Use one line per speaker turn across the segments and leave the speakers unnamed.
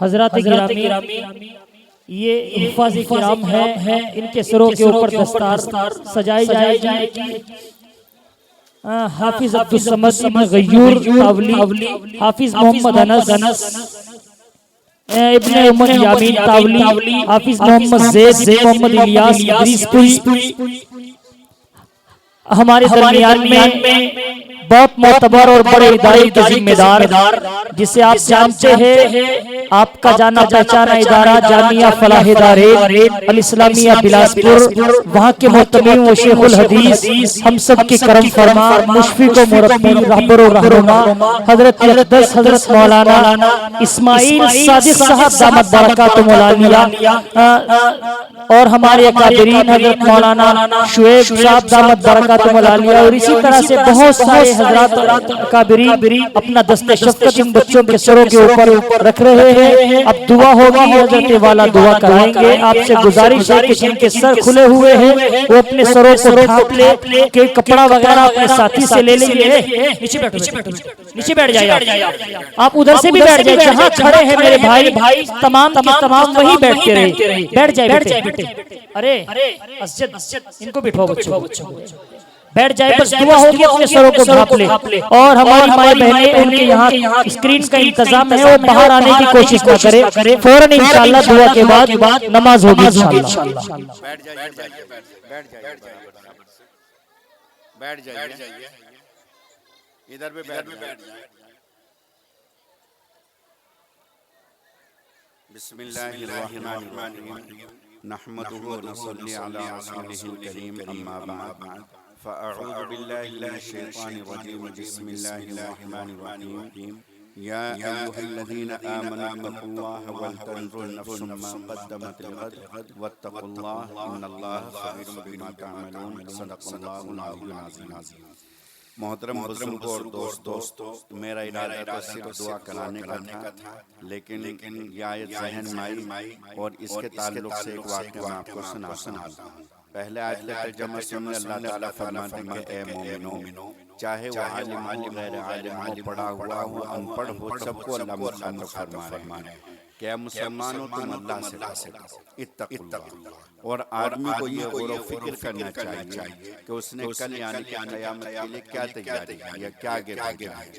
حضرات گرامی، یہ حفاظ کرام ہے، ان کے سروں کے اوپر دستار سجائی جائے گی۔ حافظ عبدالصمد ابن غیور تاولی، حافظ محمد انس ابن عمر یامین تاولی، حافظ محمد زید، محمد الیاس ادریس پوری ہمارے درمیان میں بہت معتبر اور بڑے ادارے کے ذمہ دار، جسے آپ جانتے ہیں، آپ کا جانا پہچانا ادارہ جامعہ فلاح دارین الاسلامیہ بلاسپور، وہاں کے محتمیم و شیخ الحدیث ہم سب کی کرم فرما، مشفق و مربی، رہبر و رہنما حضرت اقدس حضرت مولانا اسماعیل صادق صاحب دامت برکاتہم العالیہ، اور ہمارے اکابرین حضرت مولانا شعیب صاحب دامت برکاتہم العالیہ، اور اسی طرح سے بہت سارے حضرات اکابرین اپنا دست شفقت ان بچوں کے سروں کے اوپر رکھ رہے ہیں۔ اب دعا ہوگی، حضرت والا دعا کرائیں گے۔ آپ سے گزارش ہے کہ جن کے سر کھلے ہوئے ہیں وہ اپنے سروں کو ڈھانپ لے، کہ کپڑا وغیرہ اپنے ساتھی سے لے لیں گے۔ نیچے بیٹھ جائے آپ ادھر سے بھی بیٹھ جائے، جہاں کھڑے ہیں میرے بھائی تمام کے تمام وہی بیٹھتے رہے، بیٹھ جائے بیٹے۔ ارے اسجد ان کو بٹھاؤ بچوں، بیٹھ جائے، بس دعا ہوگی، اپنے سروں کو ڈھانپ لے۔ اور ہماری مائیں بہنیں، ان کے یہاں اسکرین کا انتظام ہے، وہ باہر آنے کی کوشش نہ کرے، فوراً انشاءاللہ دعا کے بعد نماز ہوگی انشاءاللہ۔
بیٹھ جائیے، ادھر پہ بیٹھ جائیے۔ بسم اللہ الرحمن الرحیم، نحمده ونصلی علی رسوله الکریم، اما بعد، فاعوذ باللہ من الشیطان الرجیم، بسم اللہ الرحمن الرحیم، یا ایہا الذین آمنوا اتقوا اللہ ولتنظر نفس ما قدمت لغد واتقوا اللہ ان اللہ خبیر بما تعملون، صدق اللہ العلی العظیم۔ محترم بزرگوں اور دوستو، میرا ارادہ تو صرف دعا کرانے کا تھا، لیکن یہ آیت ذہن میں آئی اور اس کے تعلق سے ایک واقعہ میں آپ کو سناتا ہوں۔ پہلے آیت کا ترجمہ سنیں، اللہ تعالیٰ فرماتے ہیں کہ اے مومنو، چاہے وہ عالم ہو، غیر عالم ہو، پڑھا ہوا ہو، ان پڑھ ہو، سب کو اللہ مخاطب فرما رہے ہیں کہ اے مسلمانوں، تم اللہ سے ڈرو، اتقوا اللہ۔ اور آدمی کو یہ غور و فکر کرنا چاہیے کہ اس نے کل یعنی کہ قیامت کے لیے کیا تیاری کی ہے، کیا آگے بھیجا ہے۔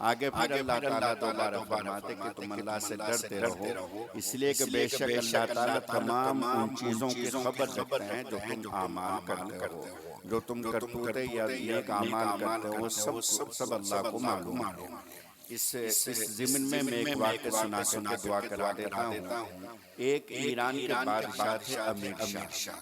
آگے پھر اللہ تعالیٰ دوبارہ فرماتے کہ تم اللہ سے ڈرتے رہو، اس لیے کہ بے شک اللہ تعالیٰ تمام ان چیزوں کی خبر رکھتے ہیں جو تم اعمال کرتے ہو، جو تم کرتوتے یا نیک اعمال کرتے ہو، سب اللہ کو معلوم ہے۔ اس ضمن میں ایک واقعہ سنا کر کے دعا کرا دیتا ہوں۔ ایک ایران کے بادشاہ تھے امیر شاہ۔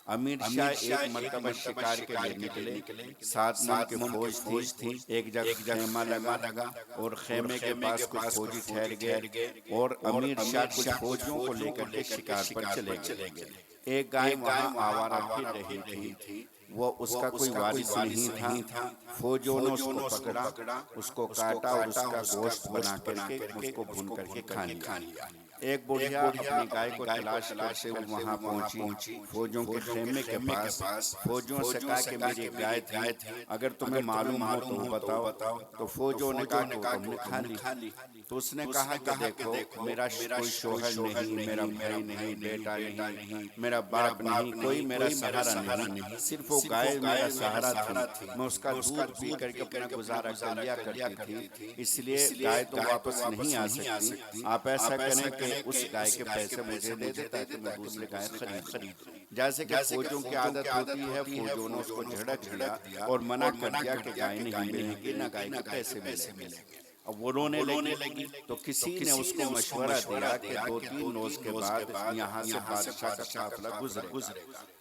امیر شاہ ایک مرتبہ شکار کے لیے نکلے، 7 من کی فوج تھی، ایک جگہ خیمہ لگا اور خیمے کے پاس کچھ فوجی ٹھہر گئے اور امیر شاہ کچھ فوجیوں کو لے کر کے شکار پر چلے گئے۔ ایک گائے وہاں آوارہ پھر رہی تھی، وہ اس کا کوئی وارث نہیں تھا۔ فوجیوں نے اس کو پکڑا، اس کو کاٹا اور اس کا گوشت بنا کر کے اس کو بھون کر کے کھا لیا۔ ایک بڑھیا اپنی گائے کو تلاش کرتے ہوئے وہاں پہنچی، فوجیوں کے خیمے کے پاس۔ فوجیوں سے کہا کہ میری گائے تھی، اگر تمہیں معلوم ہو تو بتاؤ۔ تو فوجیوں نے کہا کہ وہ تم نے کھا لی۔ تو اس نے کہا کہ دیکھو، میرا کوئی شوہر نہیں، میرا بھائی نہیں، بیٹا نہیں، میرا باپ نہیں، کوئی میرا سہارا نہیں، صرف وہ گائے میرا سہارا تھی۔ میں اس کا دودھ پی کر کے اپنا گزارا کر لیا کرتی تھی، اس لیے گائے تو واپس نہیں آ سکتی۔ آپ ایسا کریں کہ اس گائے کے پیسے مجھے دے دے تاکہ میں دوسرے گائے خرید۔ جیسے کہ فوجیوں کی عادت ہوتی ہے، فوجیوں نے اس کو جھڑک دیا اور منع کر دیا کہ گائے نہیں ملے گی، نہ گائے کے پیسے ملیں گے۔ اب وہ رونے لگی تو کسی نے اس کو مشورہ دیا کہ 2-3 روز کے بعد یہاں سے بادشاہ کا قافلہ گزرے گا،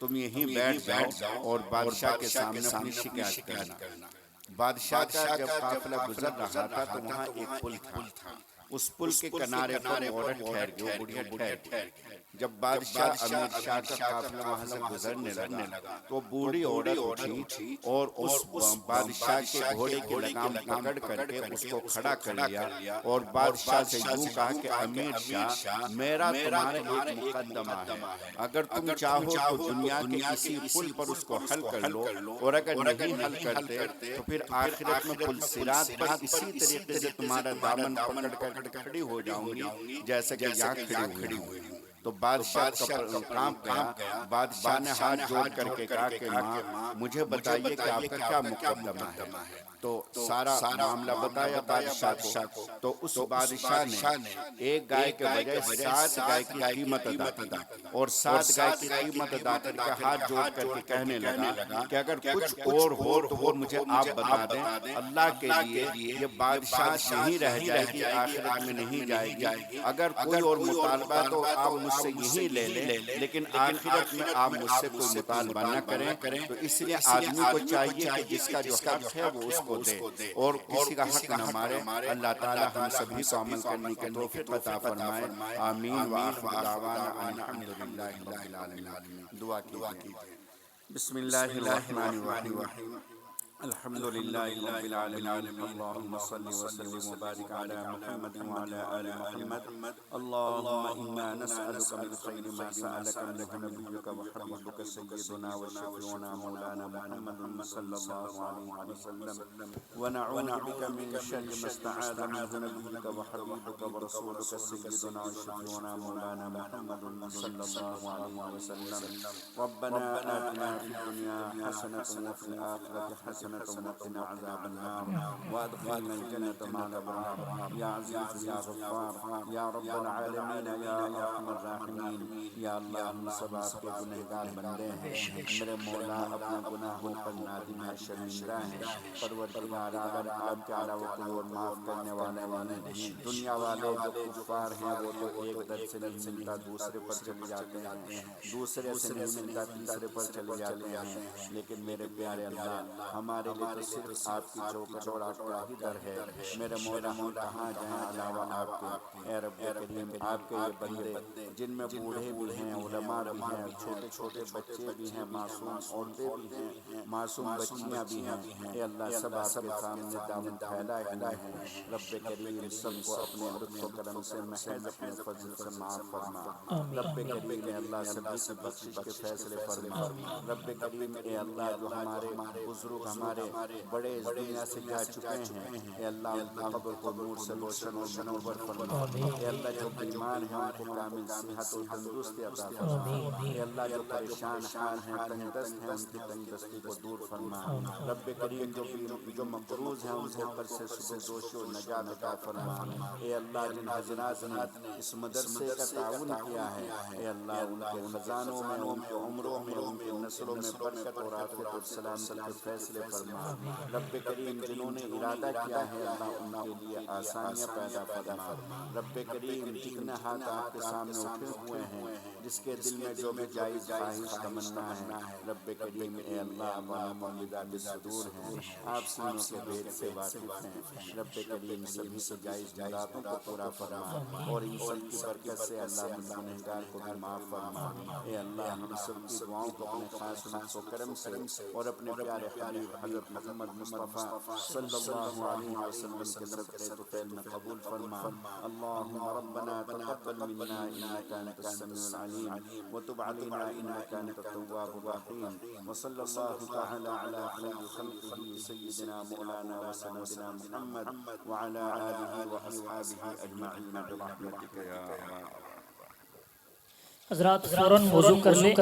تم یہیں بیٹھ جاؤ اور بادشاہ کے سامنے اپنی شکایت کرنا۔ بادشاہ کا جب قافلہ گزر رہا تھا تو وہاں ایک پل تھا، اس پل کے کنارے پر عورت ٹھہر گئی، بڑھیا ٹھہر گئی۔ جب بادشاہ امیر شاہ کا قافلہ وہاں سے گزرنے لگا تو بوڑھی عورت اٹھی اور اس بادشاہ کے گھوڑے کی لگام پکڑ کر کے اس کو کھڑا کر لیا اور بادشاہ سے یوں کہا کہ امیر شاہ، میرا تمہارے ایک مقدمہ ہے، اگر تم چاہو تو دنیا کے کسی پل پر اس کو حل کر لو، اور اگر نہیں حل کرتے تو پھر آخرت میں پل صراط پر اسی طریقے سے تمہارا دامن پکڑ کر کر کھڑی ہو جاؤں گی جیسے کہ یہاں کھڑی ہوئی ہوں۔ تو بادشاہ کام گیا، بادشاہ نے ہاتھ جوڑ کر کے کہا کہ ماں مجھے بتائیے کہ آپ کا کیا مقدمہ ہے۔ تو سارا معاملہ بتایا بادشاہ کو۔ تو اس بادشاہ نے ایک گائے کے بجائے 7 گائے کی قیمت ادا کی، اور 7 گائے کی قیمت ادا کر کے ہاتھ جوڑ کر کے کہنے لگا کہ اگر کچھ اور ہو تو وہ مجھے آپ بتا دیں، اللہ کے لیے یہ بادشاہ نہیں رہ جائے گی، آخرت میں نہیں جائے گی۔ اگر کوئی اور مطالبہ تو آپ مجھ سے یہی لے لیں، لیکن آخرت میں آپ مجھ سے کوئی مطالبہ نہ کریں۔ تو اس لیے آدمی کو چاہیے کہ جس کا جو حق ہے وہ اس کو دے اور کسی کا حق نہ مارے۔ اللہ تعالی ہم سبھی کو عمل کرنے کی توفیق عطا فرمائے، آمین۔ وآخر دعوانا ان الحمدللہ رب العالمین۔ دعا کیجیے۔ بسم اللہ الرحمن الرحیم، الحمد للہ رب العالمین، اللہم صل وسلم وبارک علی محمد وعلی آل محمد، اللہم انا نسألک من خیر ما سألک منہ نبیک وحبیبک سیدنا وشفیعنا مولانا محمد صلی اللہ علیہ وسلم، ونعوذ بک من شر ما استعاذ منہ نبیک وحبیبک ورسولک سیدنا وشفیعنا مولانا محمد صلی اللہ علیہ وسلم، ربنا آتنا فی الدنیا حسنة وفی الآخرة حسنة وقنا عذاب النار وادخلنا الجنة مع الأبرار یا عزیز یا غفار یا رب العالمین یا ارحم الراحمین۔ یا اللہ ہم سب آپ کے گنہگار بندے ہیں، میرے مولا اپنے گناہوں پر نادم ہے، شرمندہ ہیں۔ پروردگار اگر آپ کے علاوہ کوئی اور معاف کرنے والا نہیں۔ دنیا والے جو کفار ہیں وہ تو ایک در سے نہیں ملتا دوسرے پر چلے جاتے ہیں، دوسرے سے نہیں ملتا تیسرے پر چلے جاتے ہیں، لیکن میرے پیارے اللہ ہمارے لیے تو صرف آپ کی چوکھٹ اور آپ کا ہی در ہے۔ میرے مولا ہم کہاں جائیں علاوہ آپ کے؟ اے رب کریم، آپ کے یہ بندے جن میں بوڑھے بھی ہیں، علماء بھی ہیں، چھوٹے چھوٹے بچے بھی ہیں، معصوم عورتیں بھی ہیں، معصوم بچیاں بھی ہیں، اے اللہ سب آپ کے سامنے دامن پھیلائے ہوئے ہیں۔ رب کریم سب کو اپنے لطف و کرم سے محض اپنے فضل سے معاف فرما۔ رب کریم اے اللہ سبھی کی بخشش کے فیصلے فرما۔ رب کریم اے اللہ جو ہمارے بزرگ ہمارے بڑے اس دنیا سے جا چکے ہیں، اے اللہ ان کی قبر کو نور سے روشن اور منور فرما۔ اے اللہ جو بیمار ہیں ان کو کامل صحت و تندرستی عطا فرما۔ اے اللہ جو پریشان حال ہیں، تنگ دست ہیں، ان کی تنگ دستی کو دور فرما۔ رب کریم جو مقروض ہیں ان کو قرض سے صبح دوشی اور نجات عطا فرما۔ اے اللہ جن حضرات نے اس مدرسے کا تعاون کیا ہے، اے اللہ ان کے خزانوں میں، ان کے عمروں میں، ان کی نسلوں میں برکت اور عافیت اور سلامتی کے فیصلے فرما۔ رب کریم جنہوں نے ارادہ کیا ہے اللہ ان کے لیے آسانیاں پیدا فرما۔ رب کریم جتنے ہاتھ آپ کے سامنے اٹھے ہوئے ہیں، جس کے دل میں جو بھی جائز خواہش تمنا ہے، رب کریم اے اللہ وَعَلَمُ بِذَاتِ الصُّدُورِ ہیں، آپ سینوں کے بھید سے واقف ہیں۔ رب کریم سبھی سے جائز مرادوں کو پورا فرما، اور ان سب کی برکت سے اللہ مجھ گنہگار کو بھی معاف فرما۔ اے اللہ ہم سب کی دعاؤں کو اپنے خاص لطف و کرم سے اور اپنے پیارے حبیب حضرت محمد مصطفیٰ صلی اللہ علیہ وسلم کے صدقے طفیل میں قبول فرما۔ اللہم ربنا تقبل منا انکا انت السمیع العلیم وتب علینا انکا انت التواب الرحیم، وصلی اللہ تعالی علی خیر خلقہ سیدنا مولانا وسندنا محمد وعلی آلہ واصحابہ اجمعین برحمتک یا ارحم۔
حضرات فوراً وضو کر لیں۔